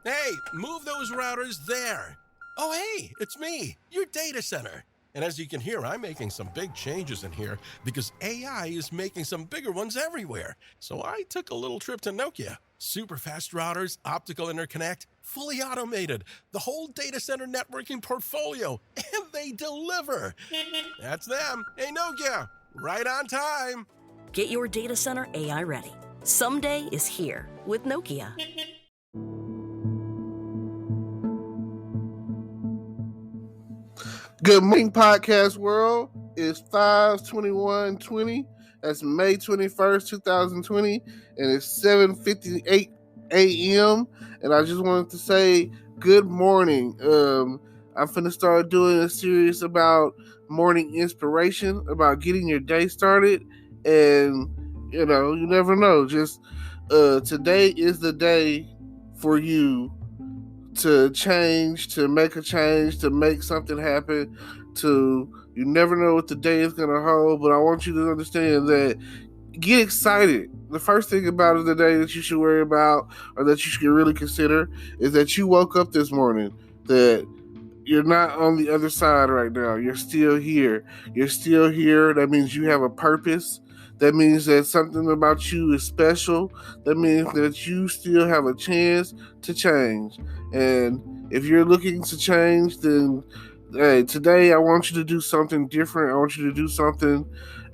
Hey, move those routers there. Oh, hey, it's me, your data center. And as you can hear, I'm making some big changes in here because AI is making some bigger ones everywhere. So I took a little trip to Nokia. Super fast routers, optical interconnect, fully automated, the whole data center networking portfolio, and they deliver. That's them. Hey, Nokia, right on time. Get your data center AI ready. Someday is here with Nokia. Good morning, podcast world. It's 5/21/20. That's May 21st, 2020, and it's 7:58 a.m. And I just wanted to say good morning. I'm finna start doing a series about morning inspiration, about getting your day started, and you never know. Just today is the day for you to change, to make a change, to make something happen. You never know what the day is going to hold, but I want you to understand that get excited. The first thing about it today that you should worry about, or that you should really consider, is that you woke up this morning, that you're not on the other side right now. You're still here. You're still here. That means you have a purpose. That means that something about you is special. That means that you still have a chance to change. And if you're looking to change, then hey, today I want you to do something different. I want you to do something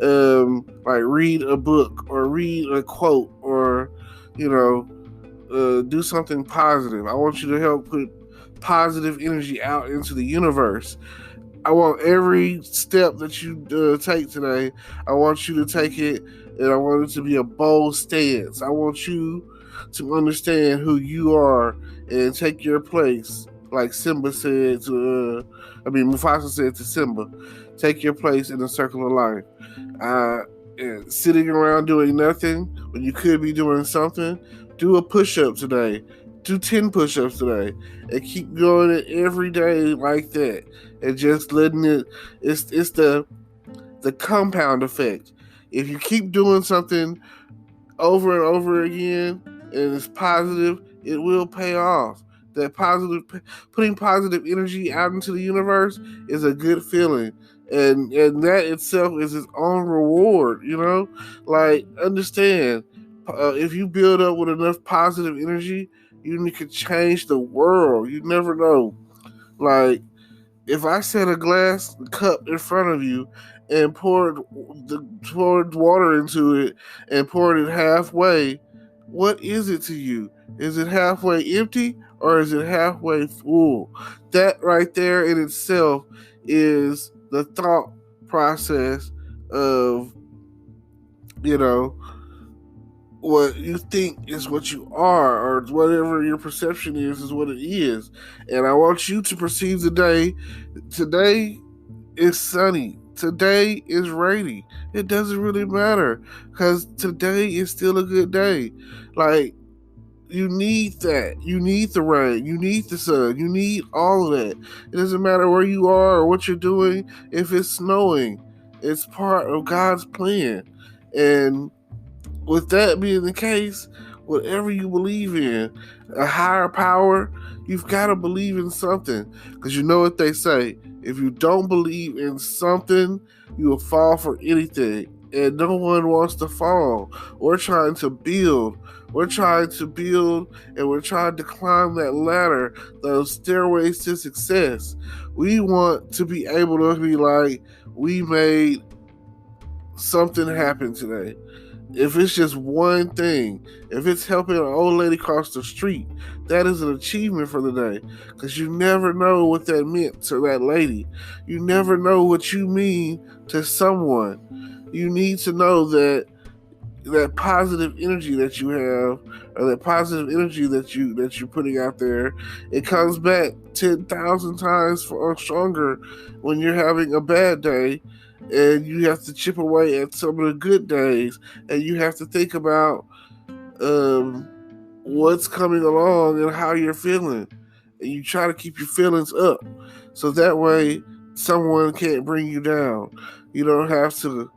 like read a book or read a quote or, do something positive. I want you to help put positive energy out into the universe. I want every step that you take today, I want you to take it, and I want it to be a bold stance. I want you to understand who you are and take your place. Like Mufasa said to Simba, take your place in the circle of life. And sitting around doing nothing when you could be doing something, do a push-up today. Do 10 push-ups today and keep doing it every day like that, and just letting it's the compound effect. If you keep doing something over and over again and it's positive, it will pay off. That putting positive energy out into the universe is a good feeling, and that itself is its own reward. Like, understand, if you build up with enough positive energy, you can change the world. You never know. Like, if I set a glass cup in front of you and poured water into it and poured it halfway, what is it to you? Is it halfway empty or is it halfway full? That right there in itself is the thought process of, what you think is what you are, or whatever your perception is what it is. And I want you to perceive today is sunny, today is rainy. It doesn't really matter, because today is still a good day. Like, you need that. You need the rain. You need the sun. You need all of that. It doesn't matter where you are or what you're doing. If it's snowing, it's part of God's plan. And with that being the case, whatever you believe in, a higher power, you've got to believe in something. Because you know what they say, if you don't believe in something, you will fall for anything. And no one wants to fall. We're trying to build. We're trying to build, and we're trying to climb that ladder, those stairways to success. We want to be able to be like, we made something happen today. If it's just one thing, if it's helping an old lady cross the street, that is an achievement for the day. Because you never know what that meant to that lady. You never know what you mean to someone. You need to know that positive energy that you have, or that positive energy that you're putting out there, it comes back 10,000 times stronger when you're having a bad day. And you have to chip away at some of the good days, and you have to think about what's coming along and how you're feeling, and you try to keep your feelings up, so that way someone can't bring you down. You don't have to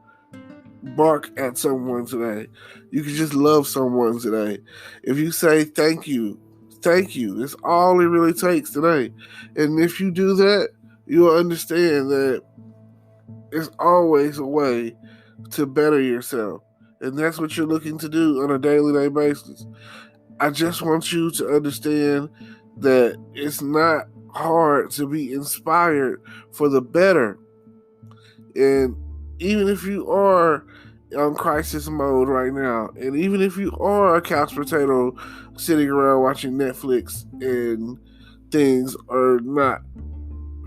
bark at someone today. You can just love someone today. If you say thank you thank you. It's all it really takes today. And if you do that, you'll understand that it's always a way to better yourself. And that's what you're looking to do on a daily basis. I just want you to understand that it's not hard to be inspired for the better. And even if you are on crisis mode right now, and even if you are a couch potato sitting around watching Netflix and things are not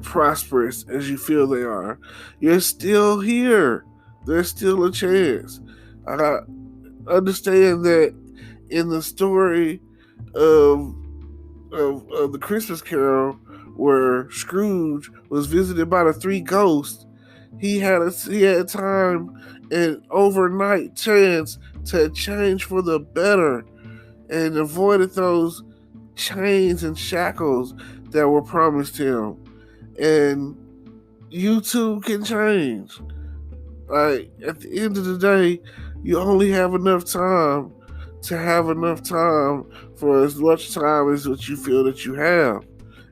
prosperous as you feel they are, you're still here. There's still a chance. I understand that in the story of the Christmas Carol, where Scrooge was visited by the three ghosts, he had time and overnight chance to change for the better, and avoided those chains and shackles that were promised him. And you too can change. Like, at the end of the day, you only have enough time to have enough time for as much time as what you feel that you have.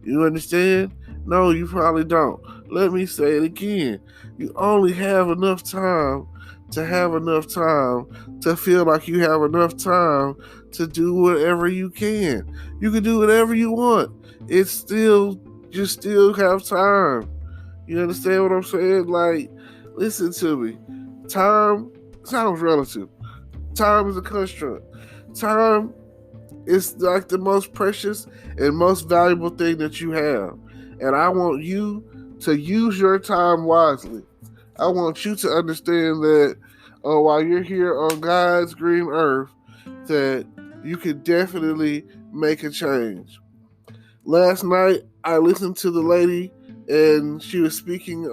You understand? No, you probably don't. Let me say it again. You only have enough time to have enough time to feel like you have enough time to do whatever you can. You can do whatever you want. You still have time. You understand what I'm saying? Like, listen to me. Time sounds relative. Time is a construct. Time is like the most precious and most valuable thing that you have. And I want you to use your time wisely. I want you to understand that while you're here on God's green earth, that you can definitely make a change. Last night, I listened to the lady, and she was speaking.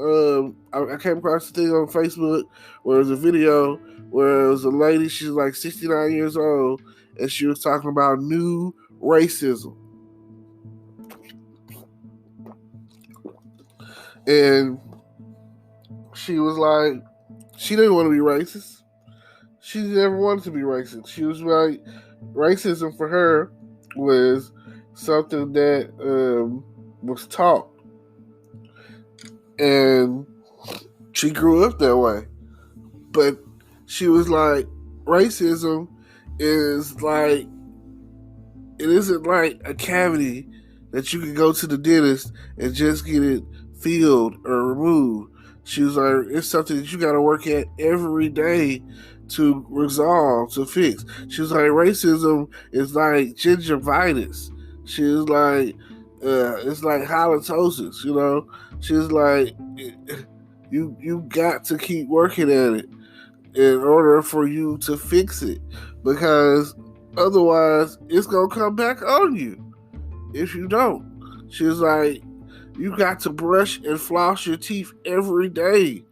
I came across a thing on Facebook where it was a video where it was a lady, she's like 69 years old, and she was talking about new racism. And she was like, she didn't want to be racist. She never wanted to be racist. She was like, racism for her was something that was taught. And she grew up that way. But she was like, racism is like, it isn't like a cavity that you can go to the dentist and just get it filled or removed. She was like, it's something that you got to work at every day to resolve, to fix. She was like, racism is like gingivitis. She was like, it's like halitosis, you know? She was like, you got to keep working at it in order for you to fix it, because otherwise it's going to come back on you if you don't. She was like, you got to brush and floss your teeth every day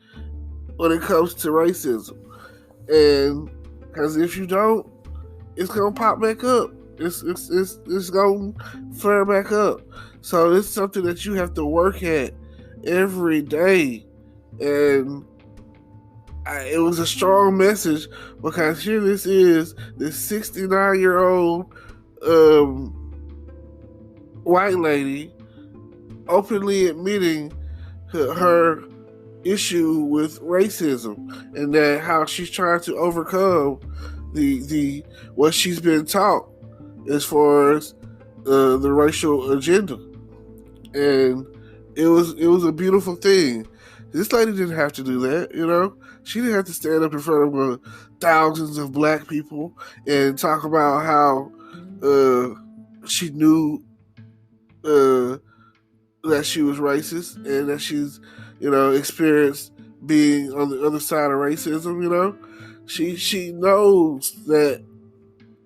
when it comes to racism. And because if you don't, it's going to pop back up. It's going to flare back up. So it's something that you have to work at every day. And it was a strong message, because here this is, this 69-year-old white lady openly admitting her issue with racism, and that how she's trying to overcome the what she's been taught as far as the racial agenda. And it was a beautiful thing. This lady didn't have to do that, you know. She didn't have to stand up in front of thousands of black people and talk about how she knew that she was racist, and that she's, you know, experienced being on the other side of racism, you know. She knows that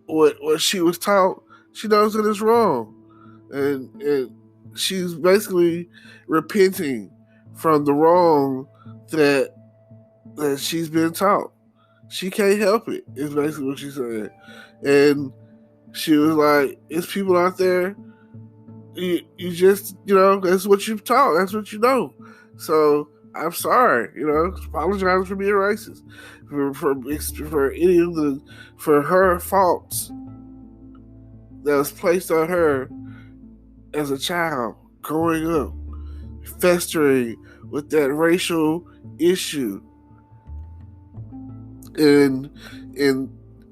what she was taught, she knows that it's wrong. And she's basically repenting from the wrong that she's been taught. She can't help it, is basically what she said. And she was like, it's people out there, you just, you know, that's what you've taught, that's what you know. So I'm sorry, you know, apologize for being racist, for any of for her faults that was placed on her as a child growing up, festering with that racial issue. And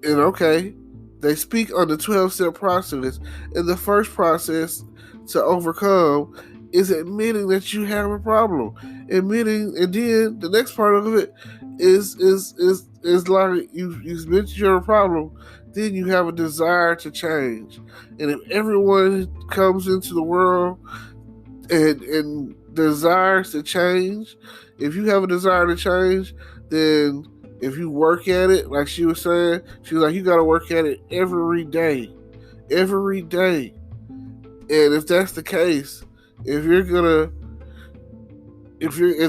okay, they speak on the 12-step process, and the first process to overcome is admitting that you have a problem. Admitting, and then the next part of it is like you admit you have a problem, then you have a desire to change. And if everyone comes into the world and desires to change, if you have a desire to change, then if you work at it, like she was saying, she was like, you got to work at it every day. Every day. And if that's the case, if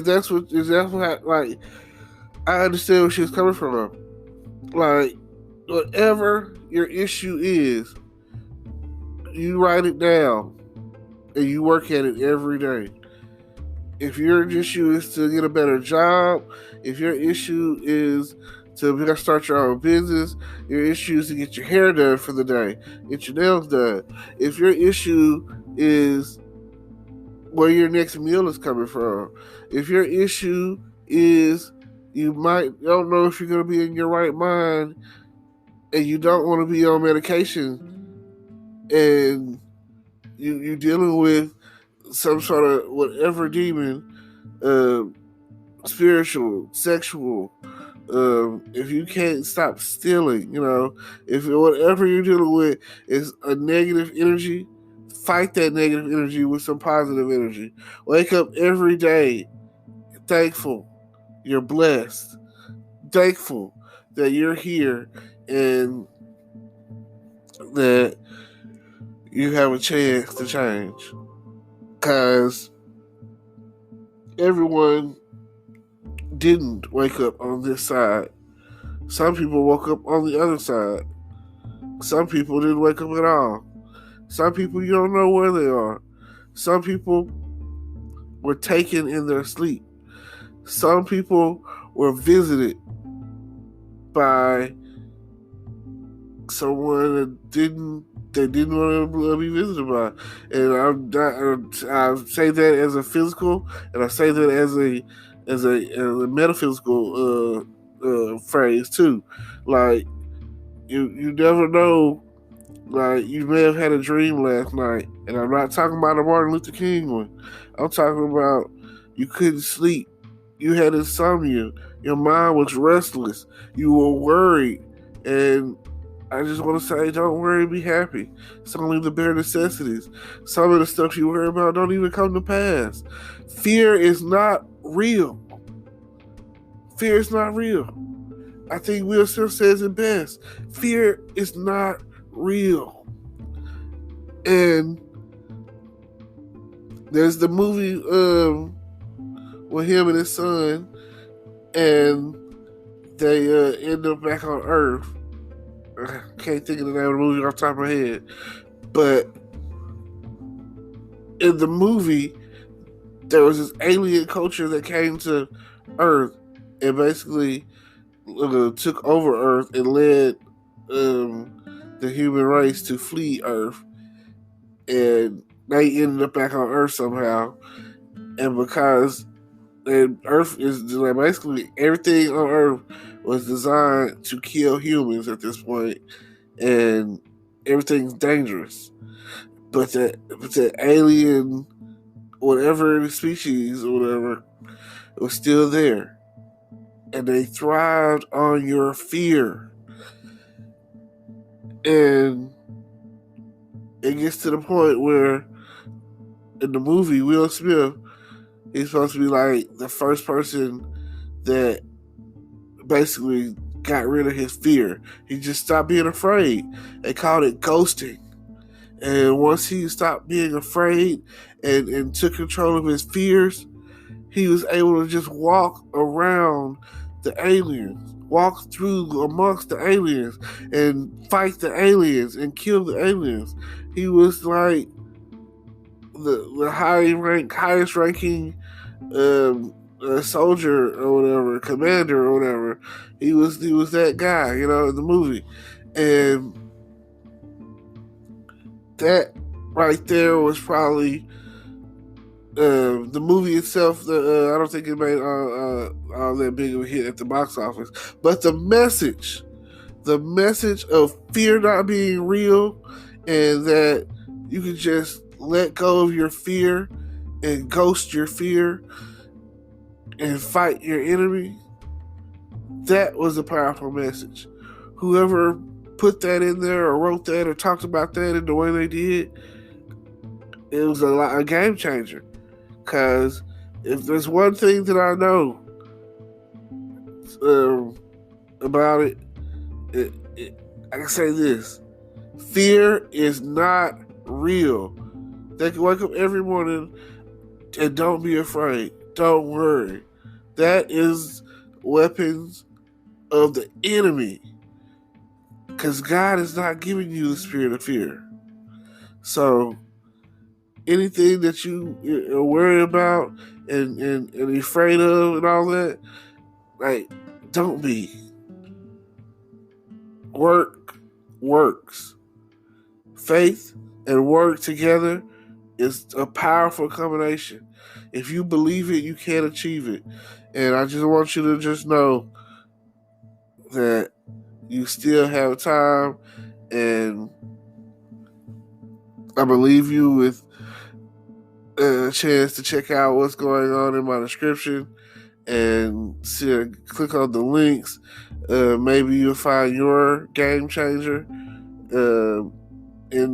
that's what, like, I understand where she was coming from. Like, whatever your issue is, you write it down and you work at it every day. If your issue is to get a better job, if your issue is to start your own business, your issue is to get your hair done for the day, get your nails done. If your issue is where your next meal is coming from, if your issue is you don't know if you're going to be in your right mind and you don't want to be on medication and you're dealing with some sort of whatever demon, spiritual, sexual, if you can't stop stealing, if whatever you're dealing with is a negative energy, fight that negative energy with some positive energy. Wake up every day thankful you're blessed, thankful that you're here and that you have a chance to change. Because everyone didn't wake up on this side. Some people woke up on the other side. Some people didn't wake up at all. Some people, you don't know where they are. Some people were taken in their sleep. Some people were visited by someone that didn't want to be visited by. And I say that as a physical, and I say that as a metaphysical phrase too. Like you never know. Like, you may have had a dream last night, and I'm not talking about the Martin Luther King one. I'm talking about you couldn't sleep. You had insomnia. Your mind was restless. You were worried. And I just want to say, don't worry, be happy. It's only the bare necessities. Some of the stuff you worry about don't even come to pass. Fear is not real. Fear is not real. I think Will Smith says it best. Fear is not real. And there's the movie with him and his son, and they end up back on Earth. I can't think of the name of the movie off the top of my head, but in the movie there was this alien culture that came to Earth and basically took over Earth and led the human race to flee Earth, and they ended up back on Earth somehow. And because Earth is basically everything on Earth was designed to kill humans at this point, and everything's dangerous. But the alien, whatever the species or whatever, was still there, and they thrived on your fear. And it gets to the point where in the movie, Will Smith, he's supposed to be like the first person that basically got rid of his fear. He just stopped being afraid. They called it ghosting. And once he stopped being afraid and took control of his fears, he was able to just walk around the aliens, walk through amongst the aliens and fight the aliens and kill the aliens. He was like the highest ranking soldier or whatever, commander or whatever. He was that guy, in the movie. And that right there was probably the movie itself. I don't think it made all that big of a hit at the box office, but the message of fear not being real, and that you can just let go of your fear and ghost your fear and fight your enemy. That was a powerful message. Whoever put that in there or wrote that or talked about that in the way they did, it was a game changer. Because if there's one thing that I know about it, I can say this: fear is not real. They can wake up every morning and don't be afraid. Don't worry. That is weapons of the enemy. Because God is not giving you the spirit of fear. So anything that you are worried about and afraid of and all that, like, don't be. Work works. Faith and work together is a powerful combination. If you believe it, you can achieve it. And I just want you to just know that you still have time, and I'm going to leave you with a chance to check out what's going on in my description and click on the links. Maybe you'll find your game changer in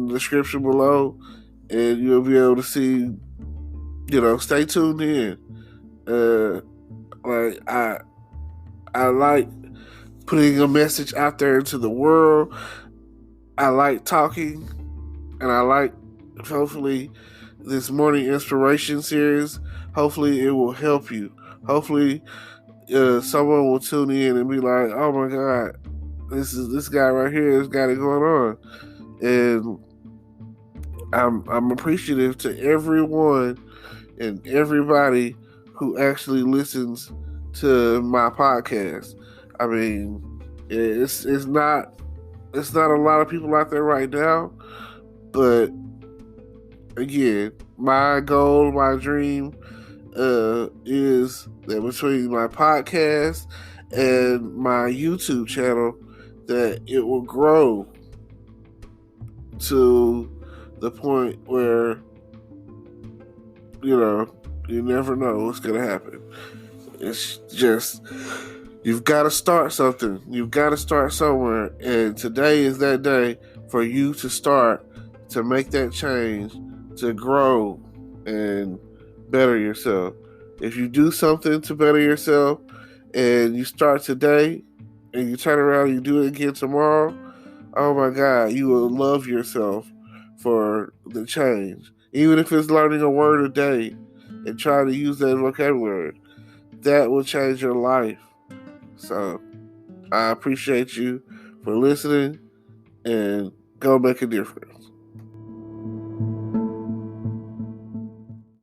the description below, and you'll be able to see, stay tuned in. I like putting a message out there into the world. I like talking, and I like, hopefully, this morning inspiration series, hopefully it will help you. Hopefully someone will tune in and be like, oh my God, this guy right here has got it going on. And I'm appreciative to everyone and everybody who actually listens to my podcast. I mean, it's not a lot of people out there right now, but again, my goal, my dream is that between my podcast and my YouTube channel, that it will grow to the point where, you never know what's going to happen. It's just, you've got to start something. You've got to start somewhere. And today is that day for you to start, to make that change, to grow and better yourself. If you do something to better yourself and you start today and you turn around and you do it again tomorrow, oh my God, you will love yourself for the change. Even if it's learning a word a day and trying to use that vocabulary, that will change your life. So I appreciate you for listening, and go make a difference.